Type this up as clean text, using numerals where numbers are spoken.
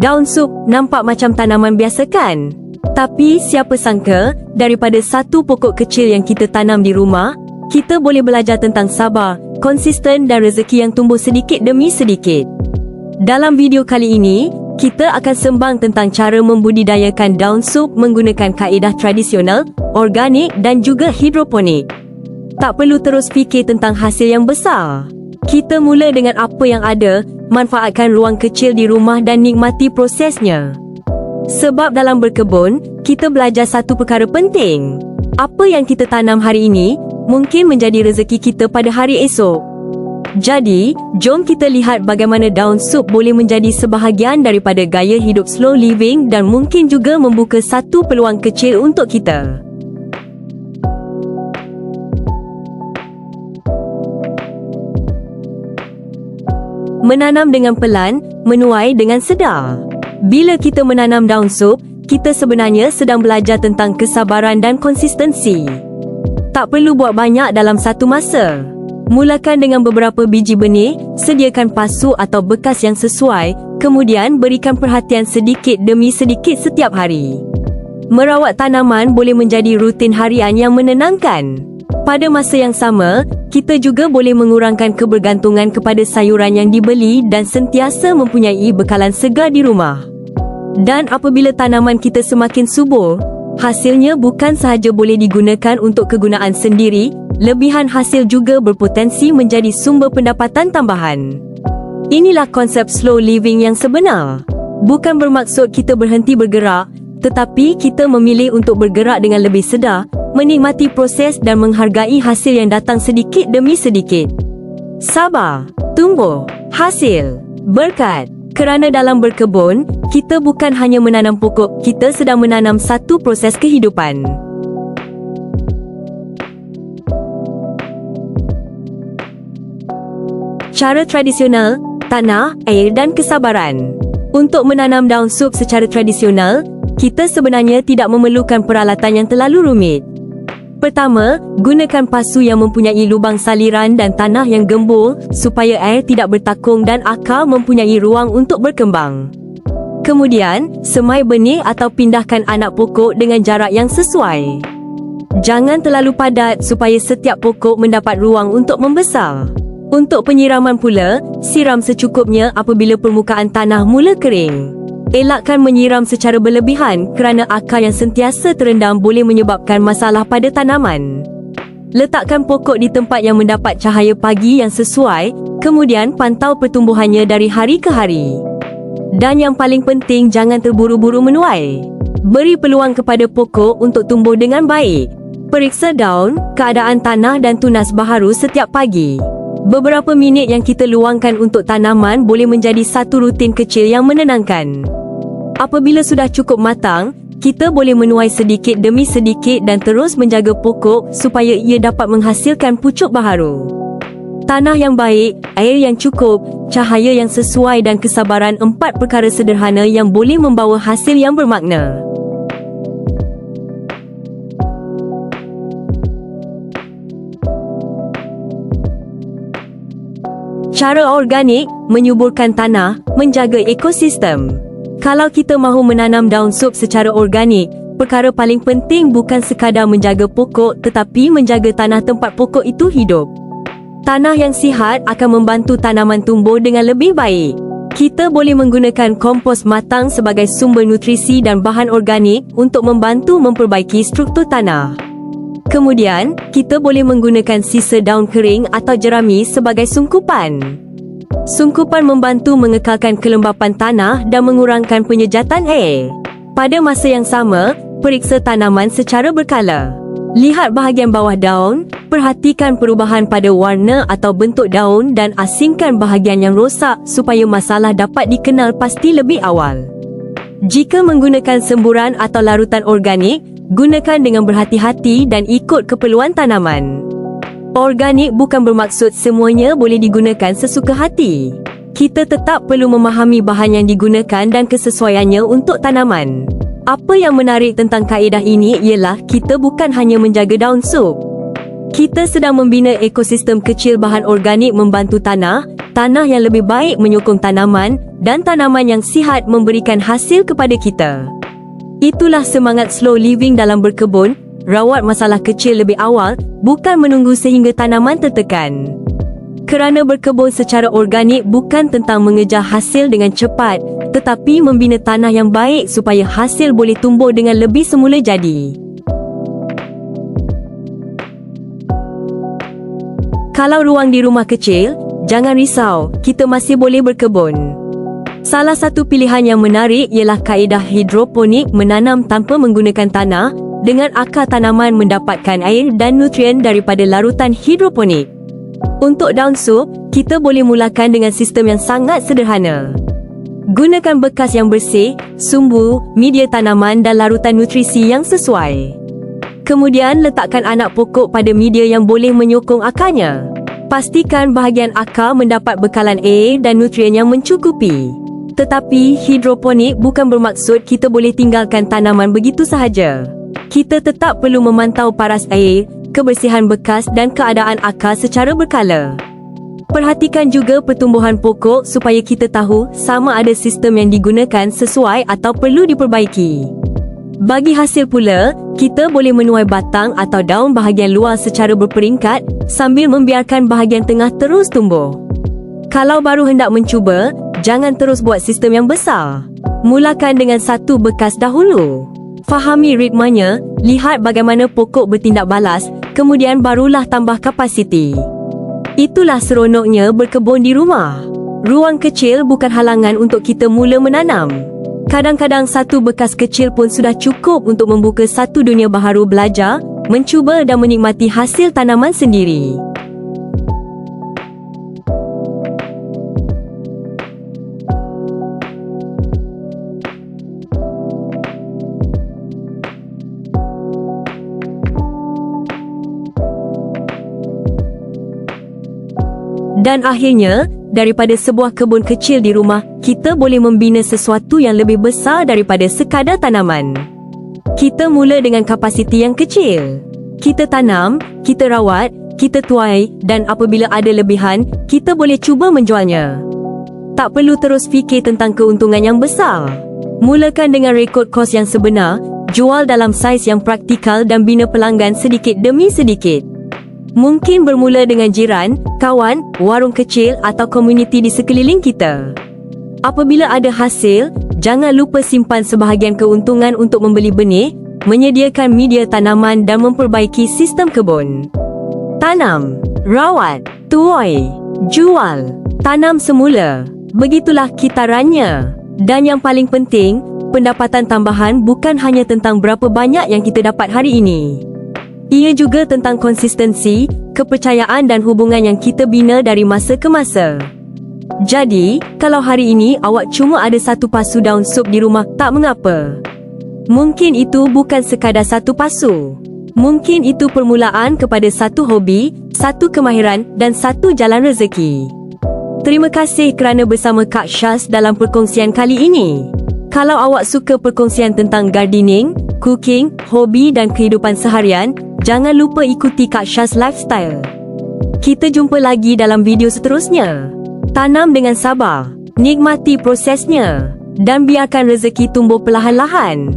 Daun sup nampak macam tanaman biasa kan? Tapi siapa sangka, daripada satu pokok kecil yang kita tanam di rumah, kita boleh belajar tentang sabar, konsisten dan rezeki yang tumbuh sedikit demi sedikit. Dalam video kali ini, kita akan sembang tentang cara membudidayakan daun sup menggunakan kaedah tradisional, organik dan juga hidroponik. Tak perlu terus fikir tentang hasil yang besar. Kita mula dengan apa yang ada, manfaatkan ruang kecil di rumah dan nikmati prosesnya. Sebab dalam berkebun, kita belajar satu perkara penting. Apa yang kita tanam hari ini, mungkin menjadi rezeki kita pada hari esok. Jadi, jom kita lihat bagaimana daun sup boleh menjadi sebahagian daripada gaya hidup slow living dan mungkin juga membuka satu peluang kecil untuk kita. Menanam dengan pelan, menuai dengan sedar. Bila kita menanam daun sup, kita sebenarnya sedang belajar tentang kesabaran dan konsistensi. Tak perlu buat banyak dalam satu masa. Mulakan dengan beberapa biji benih, sediakan pasu atau bekas yang sesuai, kemudian berikan perhatian sedikit demi sedikit setiap hari. Merawat tanaman boleh menjadi rutin harian yang menenangkan. Pada masa yang sama, kita juga boleh mengurangkan kebergantungan kepada sayuran yang dibeli dan sentiasa mempunyai bekalan segar di rumah. Dan apabila tanaman kita semakin subur, hasilnya bukan sahaja boleh digunakan untuk kegunaan sendiri, lebihan hasil juga berpotensi menjadi sumber pendapatan tambahan. Inilah konsep slow living yang sebenar. Bukan bermaksud kita berhenti bergerak, tetapi kita memilih untuk bergerak dengan lebih sedar, menikmati proses dan menghargai hasil yang datang sedikit demi sedikit. Sabar, tumbuh, hasil, berkat. Kerana dalam berkebun, kita bukan hanya menanam pokok, kita sedang menanam satu proses kehidupan. Cara tradisional, tanah, air dan kesabaran. Untuk menanam daun sup secara tradisional, kita sebenarnya tidak memerlukan peralatan yang terlalu rumit. Pertama, gunakan pasu yang mempunyai lubang saliran dan tanah yang gembur supaya air tidak bertakung dan akar mempunyai ruang untuk berkembang. Kemudian, semai benih atau pindahkan anak pokok dengan jarak yang sesuai. Jangan terlalu padat supaya setiap pokok mendapat ruang untuk membesar. Untuk penyiraman pula, siram secukupnya apabila permukaan tanah mula kering. Elakkan menyiram secara berlebihan kerana akar yang sentiasa terendam boleh menyebabkan masalah pada tanaman. Letakkan pokok di tempat yang mendapat cahaya pagi yang sesuai, kemudian pantau pertumbuhannya dari hari ke hari. Dan yang paling penting, jangan terburu-buru menuai. Beri peluang kepada pokok untuk tumbuh dengan baik. Periksa daun, keadaan tanah dan tunas baharu setiap pagi. Beberapa minit yang kita luangkan untuk tanaman boleh menjadi satu rutin kecil yang menenangkan. Apabila sudah cukup matang, kita boleh menuai sedikit demi sedikit dan terus menjaga pokok supaya ia dapat menghasilkan pucuk baharu. Tanah yang baik, air yang cukup, cahaya yang sesuai dan kesabaran, 4 perkara sederhana yang boleh membawa hasil yang bermakna. Cara organik, menyuburkan tanah, menjaga ekosistem. Kalau kita mahu menanam daun sup secara organik, perkara paling penting bukan sekadar menjaga pokok tetapi menjaga tanah tempat pokok itu hidup. Tanah yang sihat akan membantu tanaman tumbuh dengan lebih baik. Kita boleh menggunakan kompos matang sebagai sumber nutrisi dan bahan organik untuk membantu memperbaiki struktur tanah. Kemudian, kita boleh menggunakan sisa daun kering atau jerami sebagai sungkupan. Sungkupan membantu mengekalkan kelembapan tanah dan mengurangkan penyejatan air. Pada masa yang sama, periksa tanaman secara berkala. Lihat bahagian bawah daun, perhatikan perubahan pada warna atau bentuk daun dan asingkan bahagian yang rosak supaya masalah dapat dikenal pasti lebih awal. Jika menggunakan semburan atau larutan organik, gunakan dengan berhati-hati dan ikut keperluan tanaman. Organik bukan bermaksud semuanya boleh digunakan sesuka hati. Kita tetap perlu memahami bahan yang digunakan dan kesesuaiannya untuk tanaman. Apa yang menarik tentang kaedah ini ialah kita bukan hanya menjaga daun sup. Kita sedang membina ekosistem kecil. Bahan organik membantu tanah yang lebih baik menyokong tanaman dan tanaman yang sihat memberikan hasil kepada kita. Itulah semangat slow living dalam berkebun, rawat masalah kecil lebih awal, bukan menunggu sehingga tanaman tertekan. Kerana berkebun secara organik bukan tentang mengejar hasil dengan cepat, tetapi membina tanah yang baik supaya hasil boleh tumbuh dengan lebih semula jadi. Kalau ruang di rumah kecil, jangan risau, kita masih boleh berkebun. Salah satu pilihan yang menarik ialah kaedah hidroponik, menanam tanpa menggunakan tanah, dengan akar tanaman mendapatkan air dan nutrien daripada larutan hidroponik. Untuk daun sup, kita boleh mulakan dengan sistem yang sangat sederhana. Gunakan bekas yang bersih, sumbu, media tanaman dan larutan nutrisi yang sesuai. Kemudian letakkan anak pokok pada media yang boleh menyokong akarnya. Pastikan bahagian akar mendapat bekalan air dan nutrien yang mencukupi. Tetapi hidroponik bukan bermaksud kita boleh tinggalkan tanaman begitu sahaja. Kita tetap perlu memantau paras air, kebersihan bekas dan keadaan akar secara berkala. Perhatikan juga pertumbuhan pokok supaya kita tahu sama ada sistem yang digunakan sesuai atau perlu diperbaiki. Bagi hasil pula, kita boleh menuai batang atau daun bahagian luar secara berperingkat sambil membiarkan bahagian tengah terus tumbuh. Kalau baru hendak mencuba, jangan terus buat sistem yang besar. Mulakan dengan satu bekas dahulu. Fahami ritmanya, lihat bagaimana pokok bertindak balas, kemudian barulah tambah kapasiti. Itulah seronoknya berkebun di rumah. Ruang kecil bukan halangan untuk kita mula menanam. Kadang-kadang satu bekas kecil pun sudah cukup untuk membuka satu dunia baharu belajar, mencuba dan menikmati hasil tanaman sendiri. Dan akhirnya, daripada sebuah kebun kecil di rumah, kita boleh membina sesuatu yang lebih besar daripada sekadar tanaman. Kita mula dengan kapasiti yang kecil. Kita tanam, kita rawat, kita tuai dan apabila ada lebihan, kita boleh cuba menjualnya. Tak perlu terus fikir tentang keuntungan yang besar. Mulakan dengan rekod kos yang sebenar, jual dalam saiz yang praktikal dan bina pelanggan sedikit demi sedikit. Mungkin bermula dengan jiran, kawan, warung kecil atau komuniti di sekeliling kita. Apabila ada hasil, jangan lupa simpan sebahagian keuntungan untuk membeli benih, menyediakan media tanaman dan memperbaiki sistem kebun. Tanam, rawat, tuai, jual, tanam semula. Begitulah kitarannya. Dan yang paling penting, pendapatan tambahan bukan hanya tentang berapa banyak yang kita dapat hari ini. Ia juga tentang konsistensi, kepercayaan dan hubungan yang kita bina dari masa ke masa. Jadi, kalau hari ini awak cuma ada satu pasu daun sup di rumah, tak mengapa. Mungkin itu bukan sekadar satu pasu. Mungkin itu permulaan kepada satu hobi, satu kemahiran dan satu jalan rezeki. Terima kasih kerana bersama Kak Syaz dalam perkongsian kali ini. Kalau awak suka perkongsian tentang gardening, cooking, hobi dan kehidupan seharian, jangan lupa ikuti Kak Syaz Lifestyle. Kita jumpa lagi dalam video seterusnya. Tanam dengan sabar, nikmati prosesnya, dan biarkan rezeki tumbuh perlahan-lahan.